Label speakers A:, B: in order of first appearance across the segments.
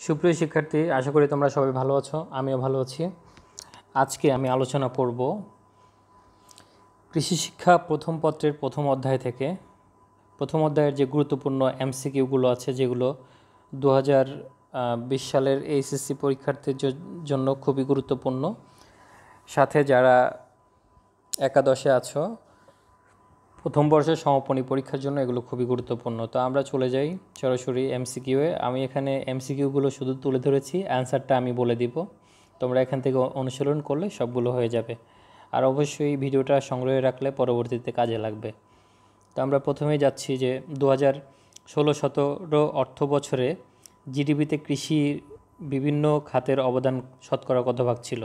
A: সুপ্রিয় শিক্ষার্থী, আশা করি তোমরা সবাই ভালো আছো। আমিও ভালো আছি। আজকে আমি আলোচনা করব কৃষি শিক্ষা প্রথম পত্রের প্রথম অধ্যায় থেকে। প্রথম অধ্যায়ের যে গুরুত্বপূর্ণ এমসিকিউগুলো আছে, যেগুলো 2020 সালের এইচএসসি পরীক্ষার্থীর জন্য খুবই গুরুত্বপূর্ণ। সাথে যারা একাদশে আছো, প্রথম বর্ষের সমাপনী পরীক্ষার জন্য এগুলো খুবই গুরুত্বপূর্ণ। তো আমরা চলে যাই সরাসরি এমসিকিউয়ে। আমি এখানে এমসিকিউগুলো শুধু তুলে ধরেছি, অ্যান্সারটা আমি বলে দিব। তোমরা এখান থেকে অনুশীলন করলে সবগুলো হয়ে যাবে। আর অবশ্যই ভিডিওটা সংগ্রহে রাখলে পরবর্তীতে কাজে লাগবে। তো আমরা প্রথমেই যাচ্ছি যে 2016-17 অর্থ বছরে জিডিপিতে কৃষির বিভিন্ন খাতের অবদান শতকরা কত ভাগ ছিল।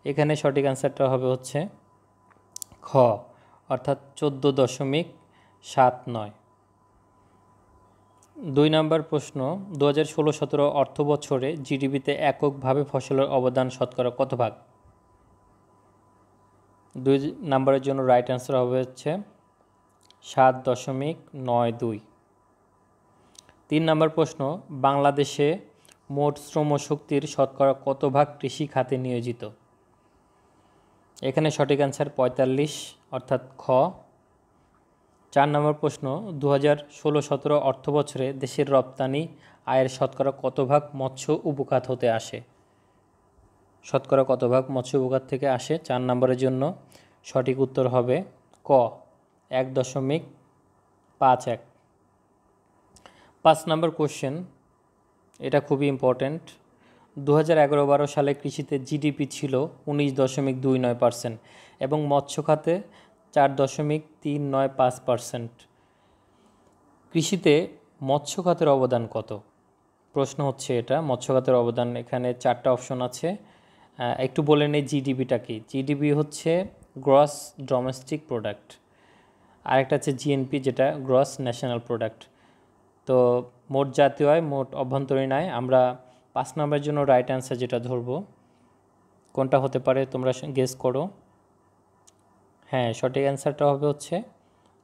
A: এখানে সঠিক অ্যান্সারটা হবে হচ্ছে খ, অর্থাৎ 14.79। 2 নম্বর প্রশ্ন, 2016-17 অর্থ বছরে জিডিপিতে এককভাবে ফসলের অবদান শতকরা কত ভাগ। 2 নম্বরের জন্য রাইট অ্যান্সার হবে হচ্ছে 7.92। 3 নম্বর প্রশ্ন, বাংলাদেশে মোট শ্রমশক্তির শতকরা কত ভাগ কৃষি খাতে নিয়োজিত। এখানে সঠিক অ্যান্সার 45, অর্থাৎ খ। 4 নম্বর প্রশ্ন, 2016-17 অর্থ বছরে দেশের রপ্তানি আয়ের শতকরা কত ভাগ মৎস্য উপখাত হতে আসে। শতকরা কত ভাগ মৎস্য উপখাত থেকে আসে। 4 নম্বরের জন্য সঠিক উত্তর হবে ক, 1.51। 5 নম্বর কোশ্চেন, এটা খুবই ইম্পর্ট্যান্ট। 2011-12 সালে কৃষিতে জিডিপি ছিল 19.29% এবং মৎস্য খাতে 4.395%। কৃষিতে মৎস্য খাতের অবদান কত? প্রশ্ন হচ্ছে এটা, মৎস্য খাতের অবদান। এখানে 4টা অপশন আছে। একটু বলে নেই জিডিপিটা কি। জিডিপি হচ্ছে গ্রস ডোমেস্টিক প্রোডাক্ট, আরেকটা হচ্ছে জিএনপি, যেটা গ্রস ন্যাশনাল প্রোডাক্ট। তো মোট জাতীয় আয়, মোট অভ্যন্তরীণ আয়। আমরা 5 নম্বরের জন্য রাইট অ্যান্সার যেটা ধরবো, কোনটা হতে পারে তোমরা গেস করো। হ্যাঁ, সঠিক অ্যান্সারটা হবে হচ্ছে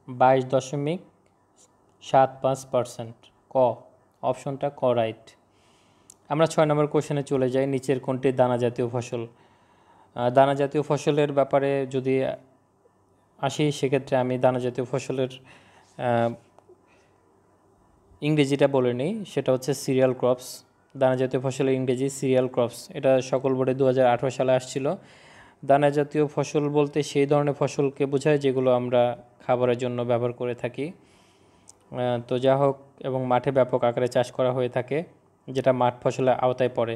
A: 22.75%, ক। অপশনটা ক রাইট। আমরা 6 নম্বর কোশ্চেনে চলে যাই। নিচের কোনটি দানা জাতীয় ফসল। দানা জাতীয় ফসলের ব্যাপারে যদি আসি, সেক্ষেত্রে আমি দানা জাতীয় ফসলের ইংরেজিটা বলে নিই। সেটা হচ্ছে সিরিয়াল ক্রপস। দানা জাতীয় ফসলের ইংরেজি সিরিয়াল ক্রপস। এটা সকল বোর্ডে 2018 সালে আসছিল। দানা জাতীয় ফসল বলতে সেই ধরনের ফসলকে বোঝায় যেগুলো আমরা খাবারের জন্য ব্যবহার করে থাকি। তো যা হোক, এবং মাঠে ব্যাপক আকারে চাষ করা হয়ে থাকে, যেটা মাঠ ফসলের আওতায় পড়ে।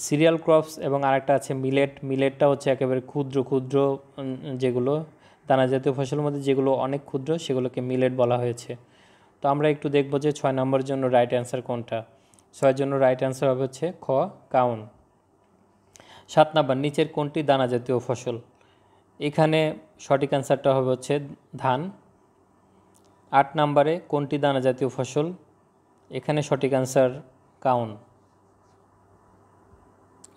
A: সিরিয়াল ক্রপস এবং আরেকটা আছে মিলেট। মিলেটটা হচ্ছে একেবারে ক্ষুদ্র ক্ষুদ্র যেগুলো দানা জাতীয় ফসলের মধ্যে যেগুলো অনেক ক্ষুদ্র, সেগুলোকে মিলেট বলা হয়েছে। তো আমরা একটু দেখব যে 6 নম্বরের জন্য রাইট অ্যান্সার কোনটা। 6 জন্য রাইট অ্যান্সার হবে হচ্ছে খ, কাউন। 7 নম্বর, নিচের কোনটি দানা জাতীয় ফসল। এখানে সঠিক অ্যান্সারটা হবে হচ্ছে ধান। 8 নম্বরে কোনটি দানা জাতীয় ফসল। এখানে সঠিক অ্যান্সার কাউন।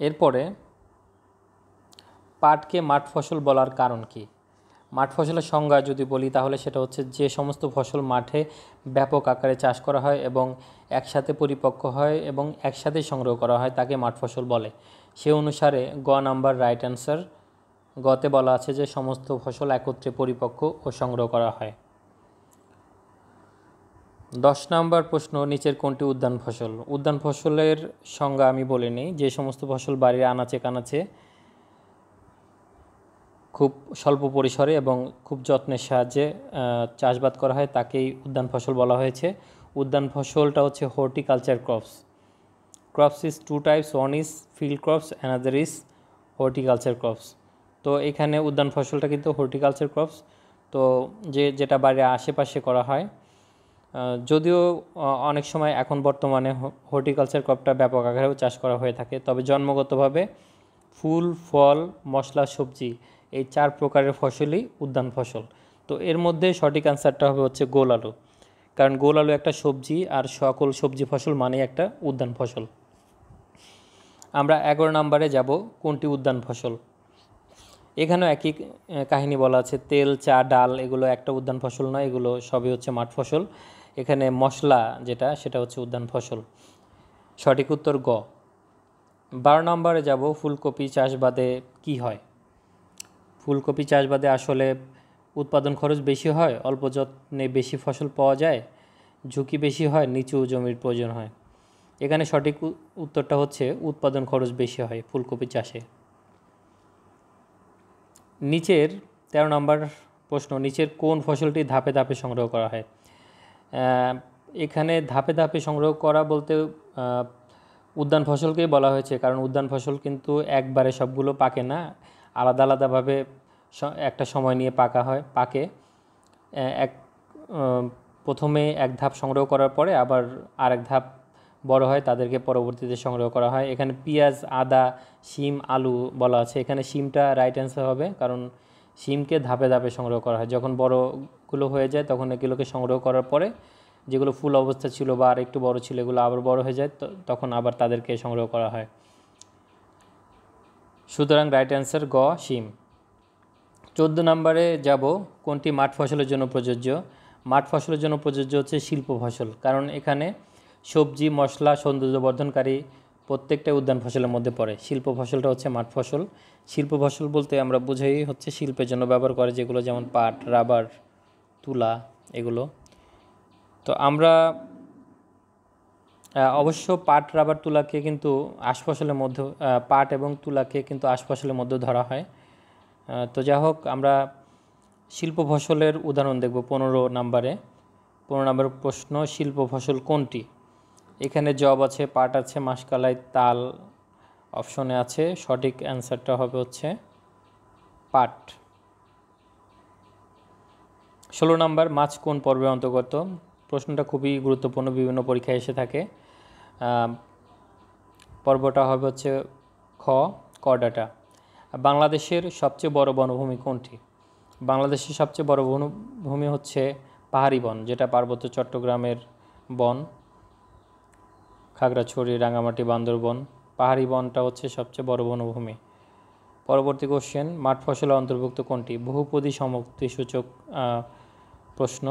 A: এরপরে পাটকে মাঠ ফসল বলার কারণ কি। মাঠ ফসলের সংজ্ঞা যদি বলি, তাহলে সেটা হচ্ছে যে সমস্ত ফসল মাঠে ব্যাপক আকারে চাষ করা হয় এবং একসাথে পরিপক্ক হয় এবং একসাথে সংগ্রহ করা হয়, তাকে মাঠ ফসল বলে। সে অনুসারে গ নাম্বার রাইট অ্যান্সার। গতে বলা আছে যে সমস্ত ফসল একত্রে পরিপক্ক ও সংগ্রহ করা হয়। 10 নম্বর প্রশ্ন, নিচের কোনটি উদ্যান ফসল। উদ্যান ফসলের সংজ্ঞা আমি বলে নিই। যে সমস্ত ফসল বাড়ির আনাচে কানাচে খুব স্বল্প পরিসরে এবং খুব যত্নের সাহায্যে চাষবাদ করা হয়, তাকেই উদ্যান ফসল বলা হয়েছে। উদ্যান ফসলটা হচ্ছে horticulture crops. Crops is 2 types, one is field crops, another is horticulture crops. তো এখানে উদ্যান ফসলটা কিন্তু হর্টিকালচার ক্রপস, তো যেটা বাড়ির আশেপাশে করা হয়। যদিও অনেক সময় এখন বর্তমানে হর্টিকালচার ক্রপটা ব্যাপক আকারেও চাষ করা হয়ে থাকে, তবে জন্মগতভাবে ফুল, ফল, মশলা, সবজি, এই 4 প্রকারের ফসলই উদ্যান ফসল। তো এর মধ্যে সঠিক অ্যান্সারটা হবে হচ্ছে গোল আলু, কারণ গোল আলু একটা সবজি, আর সকল সবজি ফসল মানেই একটা উদ্যান ফসল। আমরা 11 নম্বরে যাব, কোনটি উদ্যান ফসল। এখানেও একই কাহিনী বলা আছে। তেল, চা, ডাল এগুলো একটা উদ্যান ফসল নয়, এগুলো সবই হচ্ছে মাঠ ফসল। এখানে মশলা যেটা, সেটা হচ্ছে উদ্যান ফসল। সঠিক উত্তর গ। 12 নম্বরে যাব, ফুলকপি চাষবাদে কি হয়? ফুলকপি চাষবাদে আসলে উৎপাদন খরচ বেশি হয়, অল্প যত্নে বেশি ফসল পাওয়া যায়, ঝুঁকি বেশি হয়, নিচু জমির প্রয়োজন হয়। এখানে সঠিক উত্তরটা হচ্ছে উৎপাদন খরচ বেশি হয় ফুলকপি চাষে। নিচের 13 নম্বর প্রশ্ন, নিচের কোন ফসলটি ধাপে ধাপে সংগ্রহ করা হয়? এখানে ধাপে ধাপে সংগ্রহ করা বলতে উদ্যান ফসলকেই বলা হয়েছে, কারণ উদ্যান ফসল কিন্তু একবারে সবগুলো পাকে না, আলাদা আলাদাভাবে একটা সময় নিয়ে পাকে। এক প্রথমে এক ধাপ সংগ্রহ করার পরে আবার আরেক ধাপ বড় হয়, তাদেরকে পরবর্তীতে সংগ্রহ করা হয়। এখানে পেঁয়াজ, আদা, শিম, আলু বলা আছে, এখানে শিমটা রাইট অ্যান্সার হবে, কারণ শিমকে ধাপে ধাপে সংগ্রহ করা হয়। যখন বড়গুলো হয়ে যায় তখন এগুলোকে সংগ্রহ করার পরে যেগুলো ফুল অবস্থা ছিল বা আর একটু বড় ছিল এগুলো আবার বড় হয়ে যায়, তখন আবার তাদেরকে সংগ্রহ করা হয়। সুতরাং রাইট অ্যান্সার গ, শিম। 14 নম্বরে যাব, কোনটি মাঠ ফসলের জন্য প্রযোজ্য? মাঠ ফসলের জন্য প্রযোজ্য হচ্ছে শিল্প ফসল, কারণ এখানে সবজি, মশলা, সৌন্দর্যবর্ধনকারী প্রত্যেকটা উদ্যান ফসলের মধ্যে পড়ে। শিল্প ফসলটা হচ্ছে মাঠ ফসল। শিল্প ফসল বলতে আমরা বুঝাই হচ্ছে শিল্পের জন্য ব্যবহার করে যেগুলো, যেমন পাট, রাবার, তুলা, এগুলো। তো আমরা অবশ্য পাট, রাবার, তুলাকে কিন্তু আশফসলের মধ্যে, পাট এবং তুলাকে কিন্তু আশফসলের মধ্যে ধরা হয়। তো যাই হোক, আমরা শিল্প ফসলের উদাহরণ দেখব 15 নম্বরে। 15 নম্বর প্রশ্ন, শিল্প ফসল কোনটি? এখানে জব আছে, পাট আছে, মাষকালাই, তাল অপশনে আছে। সঠিক অ্যান্সারটা হবে হচ্ছে পাট। 16 নম্বর, মাছ কোন পর্বের অন্তর্গত? প্রশ্নটা খুবই গুরুত্বপূর্ণ, বিভিন্ন পরীক্ষায় এসে থাকে। পর্বটা হবে হচ্ছে খ, করডাটা। বাংলাদেশের সবচেয়ে বড় বনভূমি কোনটি? বাংলাদেশের সবচেয়ে বড় বনভূমি হচ্ছে পাহাড়ি বন, যেটা পার্বত্য চট্টগ্রামের বন, খাগড়াছড়ি, রাঙামাটি, বান্দরবন। পাহাড়ি বনটা হচ্ছে সবচেয়ে বড় বনভূমি। পরবর্তী কোশ্চেন, মাঠ ফসলের অন্তর্ভুক্ত কোনটি? বহুপদী সমাপ্তিসূচক প্রশ্ন।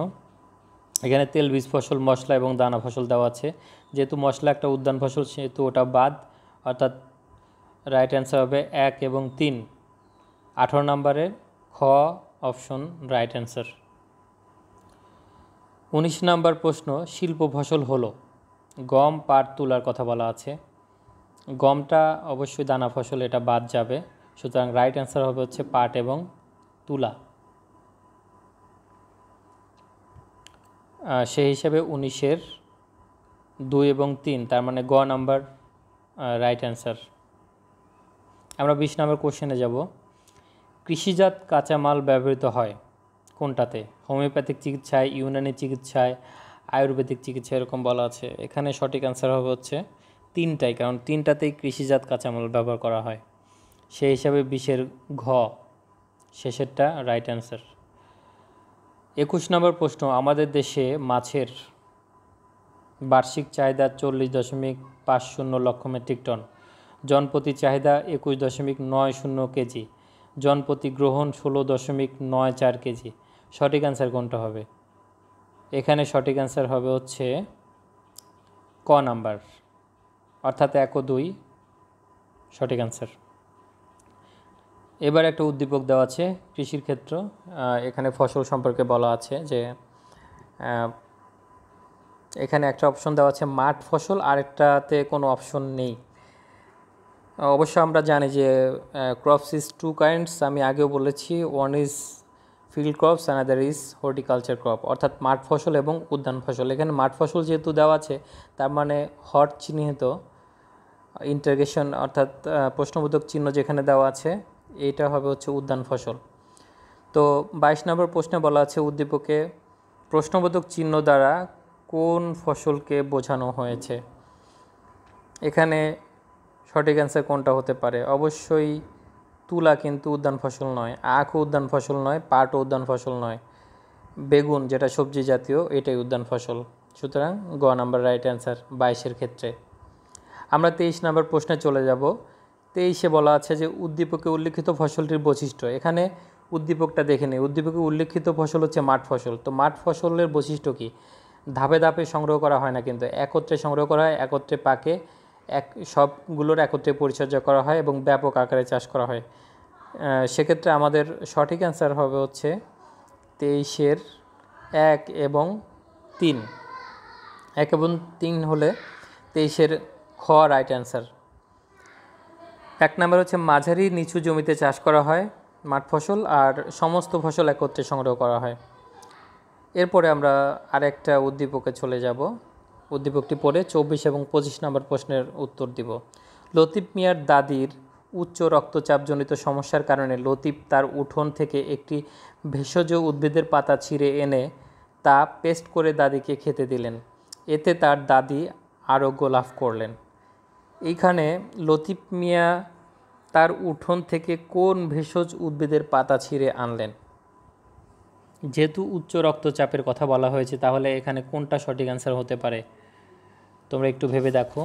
A: এখানে তেল, বীজ ফসল, মশলা এবং দানা ফসল দেওয়া আছে। যেহেতু মশলা একটা উদ্যান ফসল সেহেতু ওটা বাদ, অর্থাৎ রাইট অ্যান্সার হবে 1 এবং 3। 18 নম্বরের খ অপশন রাইট অ্যান্সার। 19 নম্বর প্রশ্ন, শিল্প ফসল হলো? গম, পাট, তুলার কথা বলা আছে। গমটা অবশ্যই দানা ফসল, এটা বাদ যাবে। সুতরাং রাইট অ্যান্সার হবে হচ্ছে পাট এবং তুলা। সেই হিসাবে 19-এর 2 এবং 3, তার মানে গ নাম্বার রাইট অ্যান্সার। আমরা 20 নম্বর কোশ্চেনে যাব। কৃষিজাত কাঁচামাল ব্যবহৃত হয় কোনটাতে? হোমিওপ্যাথিক চিকিৎসায়, ইউনানি চিকিৎসায়, আয়ুর্বেদিক চিকিৎসা, এরকম বলা আছে। এখানে সঠিক অ্যান্সার হবে হচ্ছে 3টাই, কারণ 3টাতেই কৃষিজাত কাঁচামাল ব্যবহার করা হয়। সেই হিসাবে 20-এর ঘ শেষেরটা রাইট অ্যান্সার। 21 নম্বর প্রশ্ন, আমাদের দেশে মাছের বার্ষিক চাহিদা 40.50 লক্ষ মেট্রিক টন, জনপ্রতি চাহিদা 21.90 কেজি, জনপ্রতি গ্রহণ 16.94 কেজি। সঠিক অ্যান্সার কোনটা হবে? এখানে সঠিক অ্যান্সার হবে হচ্ছে ক নাম্বার, অর্থাৎ 1 ও 2 সঠিক অ্যান্সার। এবার একটা উদ্দীপক দেওয়া আছে কৃষির ক্ষেত্র। এখানে ফসল সম্পর্কে বলা আছে যে এখানে একটা অপশন দেওয়া আছে মাঠ ফসল, আরেকটাতে কোনো অপশন নেই। অবশ্য আমরা জানি যে ক্রপস ইজ 2 কাইন্ডস, আমি আগেও বলেছি, one is field crops, another is horticulture crop, অর্থাৎ মাঠ ফসল এবং উদ্যান ফসল। এখানে মাঠ ফসল যেহেতু দেওয়া আছে, তার মানে হট চিহ্নিত ইন্টারগেশন, অর্থাৎ প্রশ্নবোধক চিহ্ন যেখানে দেওয়া আছে, এইটা হবে হচ্ছে উদ্যান ফসল। তো 22 নম্বর প্রশ্নে বলা আছে উদ্দীপকে প্রশ্নবোধক চিহ্ন দ্বারা কোন ফসলকে বোঝানো হয়েছে? এখানে সঠিক অ্যান্সার কোনটা হতে পারে? অবশ্যই তুলা কিন্তু উদ্যান ফসল নয়, আখও উদ্যান ফসল নয়, পাটও উদ্যান ফসল নয়, বেগুন যেটা সবজি জাতীয় এটাই উদ্যান ফসল। সুতরাং গ নাম্বার রাইট অ্যান্সার 22-এর ক্ষেত্রে। আমরা 23 নম্বর প্রশ্নে চলে যাব। 23-এ বলা আছে যে উদ্দীপকে উল্লিখিত ফসলটির বৈশিষ্ট্য। এখানে উদ্দীপকটা দেখে নিই। উদ্দীপকে উল্লিখিত ফসল হচ্ছে মাঠ ফসল। তো মাঠ ফসলের বৈশিষ্ট্য কী? ধাপে ধাপে সংগ্রহ করা হয় না, কিন্তু একত্রে সংগ্রহ করা হয়, একত্রে পাকে সবগুলোর একত্রে পরিচর্যা করা হয় এবং ব্যাপক আকারে চাষ করা হয়। সেক্ষেত্রে আমাদের সঠিক অ্যান্সার হবে হচ্ছে 23-এর 1 এবং 3। 1 এবং 3 হলে 23-এর খ রাইট অ্যান্সার। 1 নম্বর হচ্ছে মাঝারি নিচু জমিতে চাষ করা হয় মাঠ ফসল, আর সমস্ত ফসল একত্রে সংগ্রহ করা হয়। এরপরে আমরা আরেকটা উদ্দীপকে চলে যাব। উদ্দীপকটি পড়ে 24 এবং 25 নম্বর প্রশ্নের উত্তর দিব। লতিফ মিয়ার দাদির উচ্চ রক্তচাপজনিত সমস্যার কারণে লতিফ তার উঠোন থেকে একটি ভেষজ উদ্ভিদের পাতা ছিঁড়ে এনে তা পেস্ট করে দাদিকে খেতে দিলেন। এতে তার দাদি আরোগ্য লাভ করলেন। এইখানে লতিফ মিয়া তার উঠোন থেকে কোন ভেষজ উদ্ভিদের পাতা ছিঁড়ে আনলেন? যেহেতু উচ্চ রক্তচাপের কথা বলা হয়েছে, তাহলে এখানে কোনটা সঠিক অ্যান্সার হতে পারে তোমরা একটু ভেবে দেখো।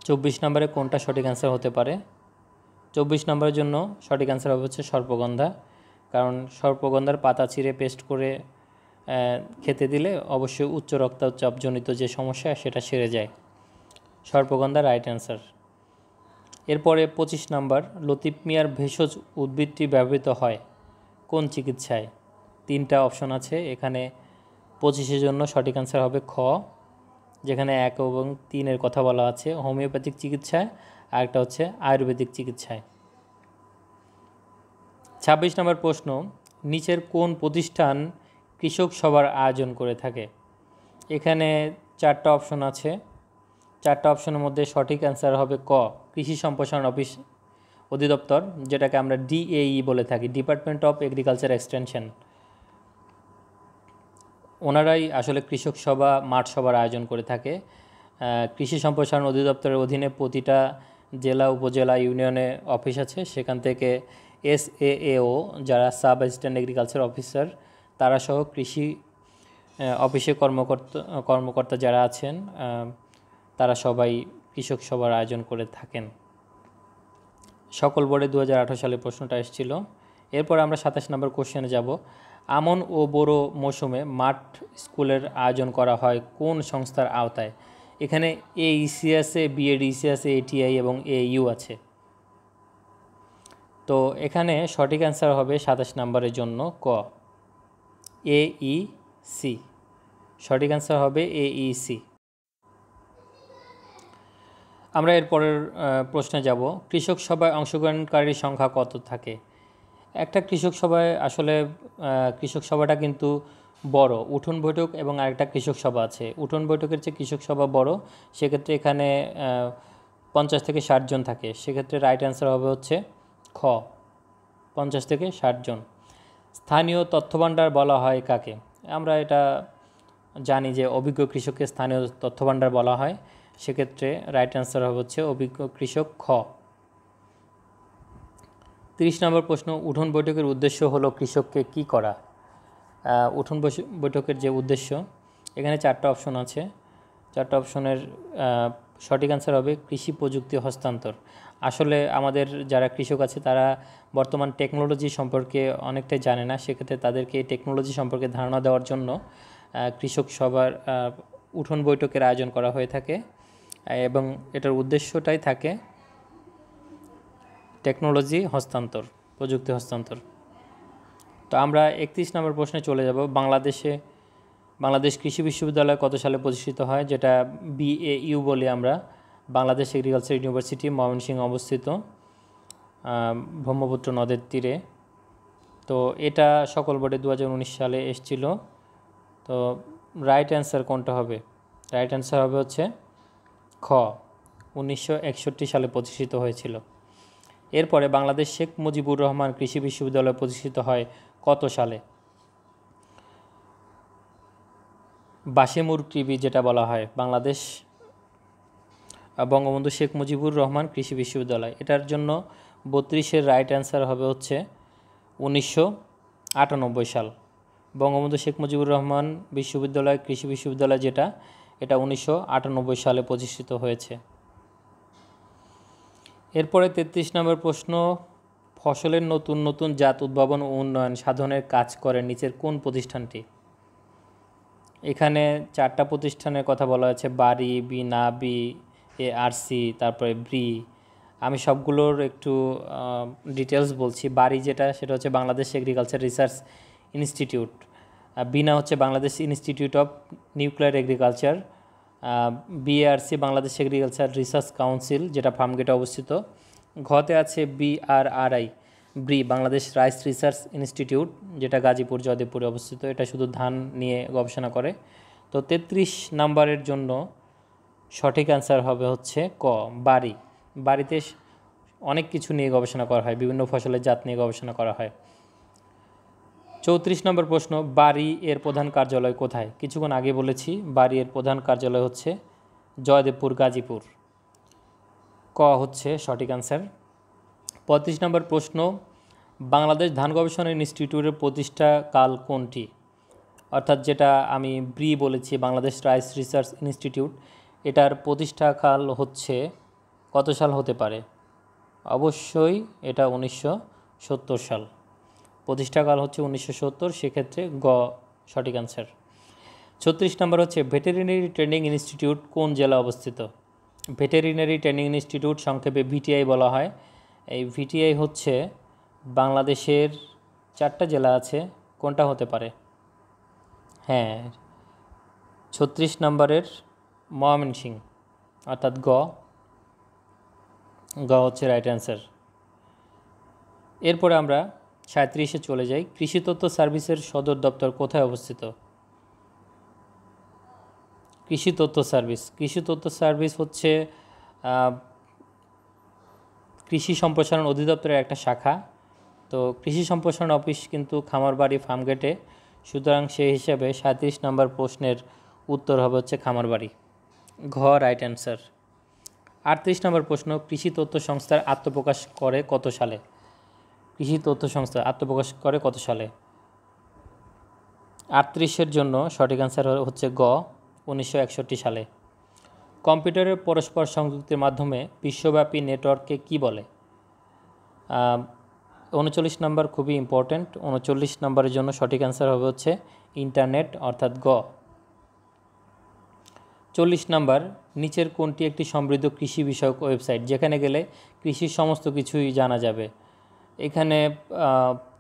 A: 24 নম্বরে কোনটা সঠিক অ্যান্সার হতে পারে? 24 নম্বরের জন্য সঠিক অ্যান্সার হবে হচ্ছে সর্পগন্ধা, কারণ সর্পগন্ধার পাতা ছিঁড়ে পেস্ট করে খেতে দিলে অবশ্যই উচ্চ রক্তচাপজনিত যে সমস্যা সেটা সেরে যায়। সর্পগন্ধা রাইট অ্যান্সার। এরপরে 25 নম্বর, লতিফ মিয়ার ভেষজ উদ্ভিদটি ব্যবহৃত হয় কোন চিকিৎসায়? 3টা অপশন আছে এখানে। 25-এর জন্য সঠিক অ্যান্সার হবে খ, যেখানে 1 এবং 3-এর কথা বলা আছে, হোমিওপ্যাথিক চিকিৎসায়, আর একটা হচ্ছে আয়ুর্বেদিক চিকিৎসায়। 26 নম্বর প্রশ্ন, নিচের কোন প্রতিষ্ঠান কৃষক সভার আয়োজন করে থাকে? এখানে 4টা অপশন আছে। 4টা অপশনের মধ্যে সঠিক অ্যান্সার হবে ক, কৃষি সম্প্রসারণ অধিদপ্তর, যেটাকে আমরা ডিএই বলে থাকি, ডিপার্টমেন্ট অফ এগ্রিকালচার এক্সটেনশন। ওনারাই আসলে কৃষক সভা, মাঠ সভার আয়োজন করে থাকে। কৃষি সম্প্রসারণ অধিদপ্তরের অধীনে প্রতিটা জেলা, উপজেলা, ইউনিয়নে অফিস আছে। সেখান থেকে SAAO, যারা সাব অ্যাসিস্ট্যান্ট এগ্রিকালচার অফিসার, তারা সহ কৃষি অফিসে কর্মকর্তা যারা আছেন, তারা সবাই কৃষক সভার আয়োজন করে থাকেন। সকল বোর্ডে 2018 সালে প্রশ্নটা এসেছিল। এরপর আমরা 27 নম্বর কোশ্চেনে যাব। আমন ও বোরো মৌসুমে মাঠ স্কুলের আয়োজন করা হয় কোন সংস্থার আওতায়? এখানে AEC আছে, BADC আছে, ATI এবং AU আছে। তো এখানে সঠিক অ্যান্সার হবে 27 নম্বরের জন্য ক, AEC। সঠিক অ্যান্সার হবে AEC। আমরা এরপরের প্রশ্নে যাব। কৃষক সভায় অংশগ্রহণকারীর সংখ্যা কত থাকে? একটা কৃষক সভায় আসলে কৃষক সভাটা কিন্তু বড়, উঠোন বৈঠক এবং আরেকটা কৃষক সভা আছে। উঠোন বৈঠকের চেয়ে কৃষক সভা বড়, সেক্ষেত্রে এখানে 50 থেকে 60 জন থাকে। সেক্ষেত্রে রাইট অ্যান্সার হবে হচ্ছে খ, 50 থেকে 60 জন। স্থানীয় তথ্যভাণ্ডার বলা হয় কাকে? আমরা এটা জানি যে অভিজ্ঞ কৃষককে স্থানীয় তথ্যভাণ্ডার বলা হয়। সেক্ষেত্রে রাইট অ্যান্সার হবে হচ্ছে অভিজ্ঞ কৃষক, খ। 30 নম্বর প্রশ্ন, উঠোন বৈঠকের উদ্দেশ্য হলো কৃষককে কি করা? উঠোন বৈঠকের যে উদ্দেশ্য, এখানে 4টা অপশন আছে। 4টা অপশনের সঠিক অ্যান্সার হবে কৃষি প্রযুক্তি হস্তান্তর। আসলে আমাদের যারা কৃষক আছে তারা বর্তমান টেকনোলজি সম্পর্কে অনেকটাই জানে না। সেক্ষেত্রে তাদেরকে এই টেকনোলজি সম্পর্কে ধারণা দেওয়ার জন্য কৃষক সভার উঠোন বৈঠকের আয়োজন করা হয়ে থাকে, এবং এটার উদ্দেশ্যটাই থাকে টেকনোলজি হস্তান্তর, প্রযুক্তি হস্তান্তর। তো আমরা 31 নম্বর প্রশ্নে চলে যাব। বাংলাদেশ কৃষি বিশ্ববিদ্যালয় কত সালে প্রতিষ্ঠিত হয়? যেটা BAU বলি আমরা, বাংলাদেশ এগ্রিকালচার ইউনিভার্সিটি, ময়মনসিংহ অবস্থিত, ব্রহ্মপুত্র নদের তীরে। তো এটা সকল বোর্ডে 2019 সালে এসেছিল। তো রাইট অ্যান্সার কোনটা হবে? রাইট অ্যান্সার হবে হচ্ছে খ, 1961 সালে প্রতিষ্ঠিত হয়েছিল। এরপরে বাংলাদেশ শেখ মুজিবুর রহমান কৃষি বিশ্ববিদ্যালয় প্রতিষ্ঠিত হয় কত সালে? বাশেমুর কৃবি যেটা বলা হয়, বাংলাদেশ বঙ্গবন্ধু শেখ মুজিবুর রহমান কৃষি বিশ্ববিদ্যালয়, এটার জন্য 32-এর রাইট অ্যান্সার হবে হচ্ছে 1998 সাল। বঙ্গবন্ধু শেখ মুজিবুর রহমান বিশ্ববিদ্যালয়, কৃষি বিশ্ববিদ্যালয় যেটা, এটা 1998 সালে প্রতিষ্ঠিত হয়েছে। এরপরে 33 নম্বর প্রশ্ন, ফসলের নতুন নতুন জাত উদ্ভাবন ও উন্নয়ন সাধনের কাজ করে নিচের কোন প্রতিষ্ঠানটি? এখানে 4টা প্রতিষ্ঠানের কথা বলা হয়েছে, বারি, বিনা, BARC, তারপরে ব্রি। আমি সবগুলোর একটু ডিটেলস বলছি। বারি যেটা, সেটা হচ্ছে বাংলাদেশ এগ্রিকালচার রিসার্চ ইনস্টিটিউট। বিনা হচ্ছে Bangladesh institute of nuclear agriculture. BARC Bangladesh agriculture research council, যেটা ফার্মগেটে অবস্থিত। ঘতে আছে BRRI, ব্রি বাংলাদেশ রাইস রিসার্চ ইনস্টিটিউট, যেটা গাজীপুর জয়দেবপুরে অবস্থিত। এটা শুধু ধান নিয়ে গবেষণা করে। তো 33 নাম্বারের জন্য সঠিক অ্যান্সার হবে হচ্ছে ক, বারি। বাড়িতে অনেক কিছু নিয়ে গবেষণা করা হয়, বিভিন্ন ফসলের জাত নিয়ে গবেষণা করা হয়। 34 নম্বর প্রশ্ন, বারি এর প্রধান কার্যালয় কোথায়? কিছুক্ষণ আগে বলেছি, বারি এর প্রধান কার্যালয় হচ্ছে জয়দেবপুর, গাজীপুর। ক হচ্ছে সঠিক অ্যান্সার। 35 নম্বর প্রশ্ন, বাংলাদেশ ধান গবেষণা ইনস্টিটিউটের প্রতিষ্ঠা কাল কোনটি? অর্থাৎ যেটা আমি ব্রি বলেছি, বাংলাদেশ রাইস রিসার্চ ইনস্টিটিউট, এটার প্রতিষ্ঠাকাল হচ্ছে কত সাল হতে পারে? অবশ্যই এটা 1970 সাল। প্রতিষ্ঠাকাল হচ্ছে 1970, সেক্ষেত্রে গ সঠিক অ্যান্সার। 36 নম্বর হচ্ছে, ভেটেরিনারি ট্রেনিং ইনস্টিটিউট কোন জেলায় অবস্থিত? ভেটেরিনারি ট্রেনিং ইনস্টিটিউট, সংক্ষেপে VTI বলা হয়। এই VTI হচ্ছে বাংলাদেশের 4টা জেলা আছে, কোনটা হতে পারে? হ্যাঁ, 36 নম্বরের ময়মনসিংহ, অর্থাৎ গ হচ্ছে রাইট অ্যান্সার। এরপরে আমরা 37-এ চলে যাই। কৃষি তথ্য সার্ভিসের সদর দপ্তর কোথায় অবস্থিত? কৃষি তথ্য সার্ভিস হচ্ছে কৃষি সম্প্রসারণ অধিদপ্তরের একটা শাখা। তো কৃষি সম্প্রসারণ অফিস কিন্তু খামারবাড়ি, ফার্মগেটে। সুতরাং সেই হিসাবে 37 নম্বর প্রশ্নের উত্তর হবে হচ্ছে খামারবাড়ি, ঘ রাইট অ্যান্সার। 38 নম্বর প্রশ্ন, কৃষি তথ্য সংস্থার আত্মপ্রকাশ করে কত সালে? কৃষি তথ্য সংস্থা আত্মপ্রকাশ করে কত সালে? 38-এর জন্য সঠিক অ্যান্সার হচ্ছে গ 1961 সালে। কম্পিউটারের পরস্পর সংযুক্তির মাধ্যমে বিশ্বব্যাপী নেটওয়ার্ককে কি বলে? 39 নম্বর খুবই ইম্পর্ট্যান্ট। 39 নম্বরের জন্য সঠিক অ্যান্সার হবে হচ্ছে ইন্টারনেট, অর্থাৎ গ। 40 নম্বর, নিচের কোনটি একটি সমৃদ্ধ কৃষি বিষয়ক ওয়েবসাইট, যেখানে গেলে কৃষির সমস্ত কিছুই জানা যাবে? এখানে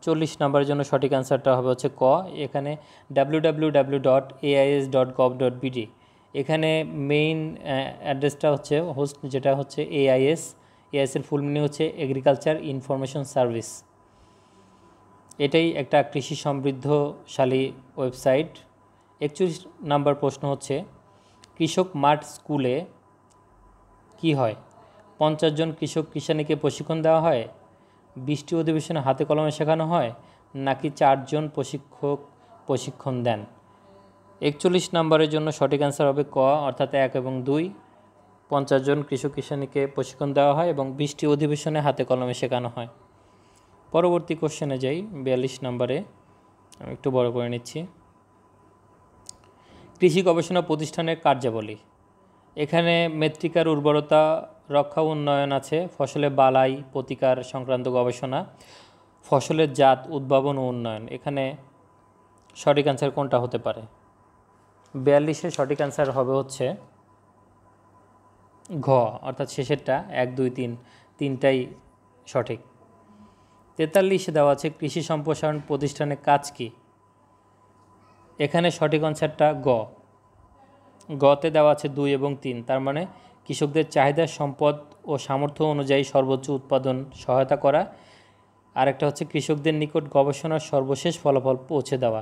A: 40 নম্বরের জন্য সঠিক অ্যান্সারটা হবে হচ্ছে ক। এখানে www.ais.gov.bd, এখানে মেইন অ্যাড্রেসটা হচ্ছে হোস্ট, যেটা হচ্ছে AIS। এর ফুল মিনিং হচ্ছে এগ্রিকালচার ইনফরমেশন সার্ভিস। এটাই একটা কৃষি সমৃদ্ধশালী ওয়েবসাইট। 41 নম্বর প্রশ্ন হচ্ছে, কৃষক মাঠ স্কুলে কি হয়? 50 জন কৃষক কিষানীকে প্রশিক্ষণ দেওয়া হয়, 20টি অধিবেশনে হাতে কলমে শেখানো হয়, নাকি 4 জন প্রশিক্ষক প্রশিক্ষণ দেন? 41 নম্বরের জন্য সঠিক অ্যান্সার হবে ক, অর্থাৎ 1 এবং 2। 50 জন কৃষক কিষানীকে প্রশিক্ষণ দেওয়া হয় এবং 20টি অধিবেশনে হাতে কলমে শেখানো হয়। পরবর্তী কোশ্চেনে যাই, 42 নম্বরে। আমি একটু বড় করে নিচ্ছি। কৃষি গবেষণা প্রতিষ্ঠানের কার্যাবলী। এখানে মৃত্তিকার উর্বরতা রক্ষা উন্নয়ন আছে, ফসলে বালাই প্রতিকার সংক্রান্ত গবেষণা, ফসলের জাত উদ্ভাবন ও উন্নয়ন। এখানে সঠিক অ্যান্সার কোনটা হতে পারে? 42-এ সঠিক অ্যান্সার হবে হচ্ছে ঘ, অর্থাৎ শেষেরটা 1, 2, 3 তিনটাই সঠিক। 43-এ দেওয়া আছে কৃষি সম্প্রসারণ প্রতিষ্ঠানের কাজ কি? এখানে সঠিক অ্যান্সারটা গ। গতে দেওয়া আছে 2 এবং 3, তার মানে কৃষকদের চাহিদা, সম্পদ ও সামর্থ্য অনুযায়ী সর্বোচ্চ উৎপাদন সহায়তা করা। আরেকটা হচ্ছে কৃষকদের নিকট গবেষণার সর্বশেষ ফলাফল পৌঁছে দেওয়া।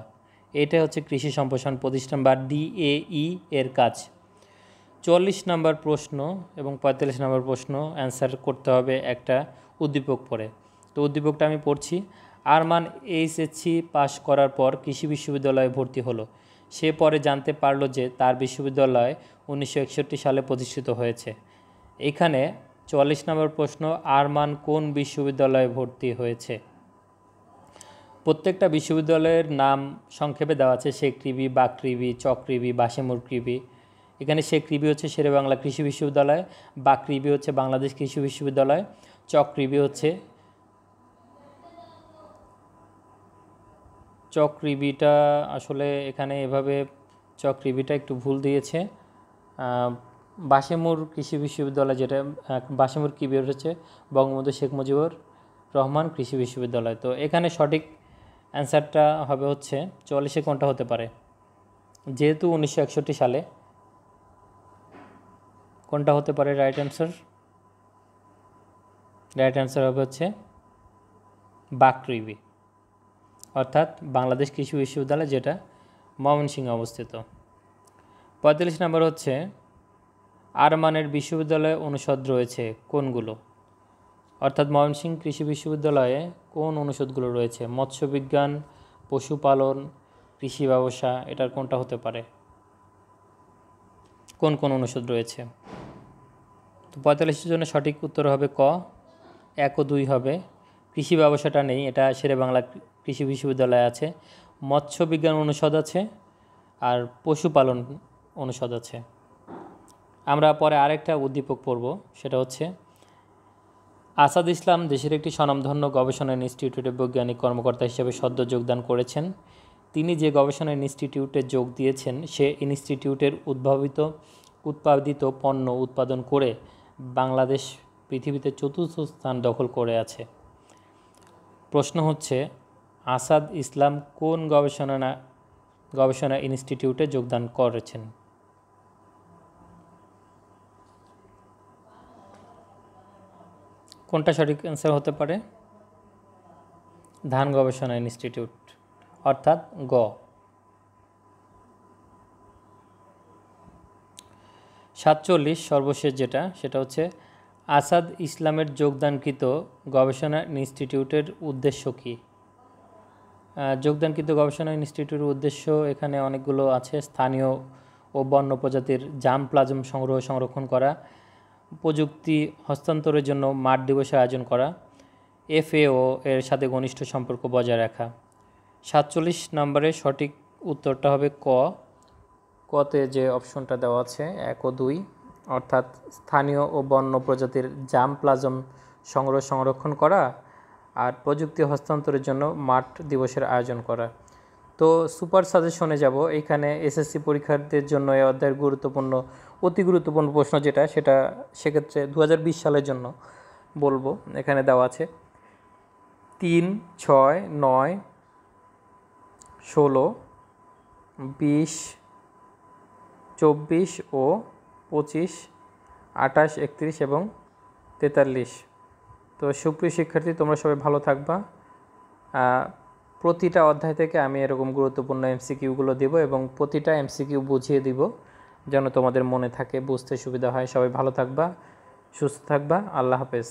A: এটা হচ্ছে কৃষি সম্প্রসারণ প্রতিষ্ঠান বা DAE এর কাজ। 44 নম্বর প্রশ্ন এবং 45 নম্বর প্রশ্ন অ্যান্সার করতে হবে একটা উদ্দীপক পড়ে। তো উদ্দীপকটা আমি পড়ছি। আরমান HSC পাশ করার পর কৃষি বিশ্ববিদ্যালয়ে ভর্তি হলো। সে পরে জানতে পারল যে তার বিশ্ববিদ্যালয় 1961 সালে প্রতিষ্ঠিত হয়েছে। এখানে 44 নম্বর প্রশ্ন, আরমান কোন বিশ্ববিদ্যালয়ে ভর্তি হয়েছে? প্রত্যেকটা বিশ্ববিদ্যালয়ের নাম সংক্ষেপে দেওয়া আছে, শেকৃবি, বাকৃবি, চকৃবি, বাসেমুরকৃবি। এখানে শেকৃবি হচ্ছে শেরেবাংলা কৃষি বিশ্ববিদ্যালয়, বাকৃবি হচ্ছে বাংলাদেশ কৃষি বিশ্ববিদ্যালয়, চকৃবিটা আসলে এখানে এভাবে চক্রিবিটা একটু ভুল দিয়েছে। বাশেমুর কৃষি বিশ্ববিদ্যালয়, যেটা বাশেমুর কি বের হচ্ছে, বঙ্গবন্ধু শেখ মুজিবুর রহমান কৃষি বিশ্ববিদ্যালয়। তো এখানে সঠিক অ্যান্সারটা হবে হচ্ছে 44 কোনটা হতে পারে, যেহেতু 1961 সালে। কোনটা হতে পারে রাইট অ্যান্সার? রাইট অ্যান্সার হবে হচ্ছে বাকৃবি, অর্থাৎ বাংলাদেশ কৃষি বিশ্ববিদ্যালয়, যেটা ময়মনসিংহে অবস্থিত। 45 নম্বর হচ্ছে আর মানের বিশ্ববিদ্যালয় অনুষদ রয়েছে কোনগুলো? অর্থাৎ ময়মনসিংহ কৃষি বিশ্ববিদ্যালয়ে কোন অনুষদগুলো রয়েছে? মৎস্য বিজ্ঞান, পশুপালন, কৃষি ব্যবসা, এটার কোনটা হতে পারে? কোন কোন অনুষদ রয়েছে? তো 45-এর জন্য সঠিক উত্তর হবে ক, 1 ও 2 হবে। কৃষি ব্যবসাটা নেই, এটা শেরে বাংলা কৃষি বিশ্ববিদ্যালয়ে আছে। মৎস্য বিজ্ঞান অনুষদ আছে, আর পশুপালন অনুষদ আছে। আমরা পরে আরেকটা উদ্দীপক পড়ব, সেটা হচ্ছে আসাদ ইসলাম দেশের একটি স্বনামধন্য গবেষণা ইনস্টিটিউটে বৈজ্ঞানিক কর্মকর্তা হিসেবে সদ্য যোগদান করেছেন। তিনি যে গবেষণা ইনস্টিটিউটে যোগ দিয়েছেন, সে ইনস্টিটিউটের উৎপাদিত পণ্য উৎপাদন করে বাংলাদেশ পৃথিবীতে 4র্থ স্থান দখল করে আছে। প্রশ্ন হচ্ছে আসাদ ইসলাম কোন গবেষণা ইনস্টিটিউটে যোগদান করেছেন? কোনটা সঠিক অ্যান্সার হতে পারে? ধান গবেষণা ইনস্টিটিউট, অর্থাৎ গ। 47 সর্বশেষ যেটা, সেটা হচ্ছে আসাদ ইসলামের যোগদানকৃত গবেষণা ইনস্টিটিউটের উদ্দেশ্য কী? যোগদানকৃত গবেষণা ইনস্টিটিউটের উদ্দেশ্য এখানে অনেকগুলো আছে। স্থানীয় ও বন্য প্রজাতির জার্মপ্লাজম সংরক্ষণ করা, প্রযুক্তি হস্তান্তরের জন্য মাঠ দিবসের আয়োজন করা, FAO এর সাথে ঘনিষ্ঠ সম্পর্ক বজায় রাখা। 47 নম্বরের সঠিক উত্তরটা হবে ক। কতে যে অপশনটা দেওয়া আছে 1 ও 2, অর্থাৎ স্থানীয় ও বন্য প্রজাতির জার্মপ্লাজম সংরক্ষণ করা আর প্রযুক্তি হস্তান্তরের জন্য মাঠ দিবসের আয়োজন করা। তো সুপার সাজেশনে যাব। এইখানে SSC পরীক্ষার্থীদের জন্য এই অধ্যায়ের অতি গুরুত্বপূর্ণ প্রশ্ন যেটা, সেটা সেক্ষেত্রে 2020 সালের জন্য বলবো। এখানে দেওয়া আছে 3, 6, 9, 16, 20, 24 ও 25, 28, 31 এবং 43। তো সুপ্রিয় শিক্ষার্থী, তোমরা সবাই ভালো থাকবা। প্রতিটা অধ্যায় থেকে আমি এরকম গুরুত্বপূর্ণ MCQগুলো দেব এবং প্রতিটা MCQ বুঝিয়ে দিব, যেন তোমাদের মনে থাকে, বুঝতে সুবিধা হয়। সবাই ভালো থাকবা, সুস্থ থাকবা। আল্লাহ হাফেজ।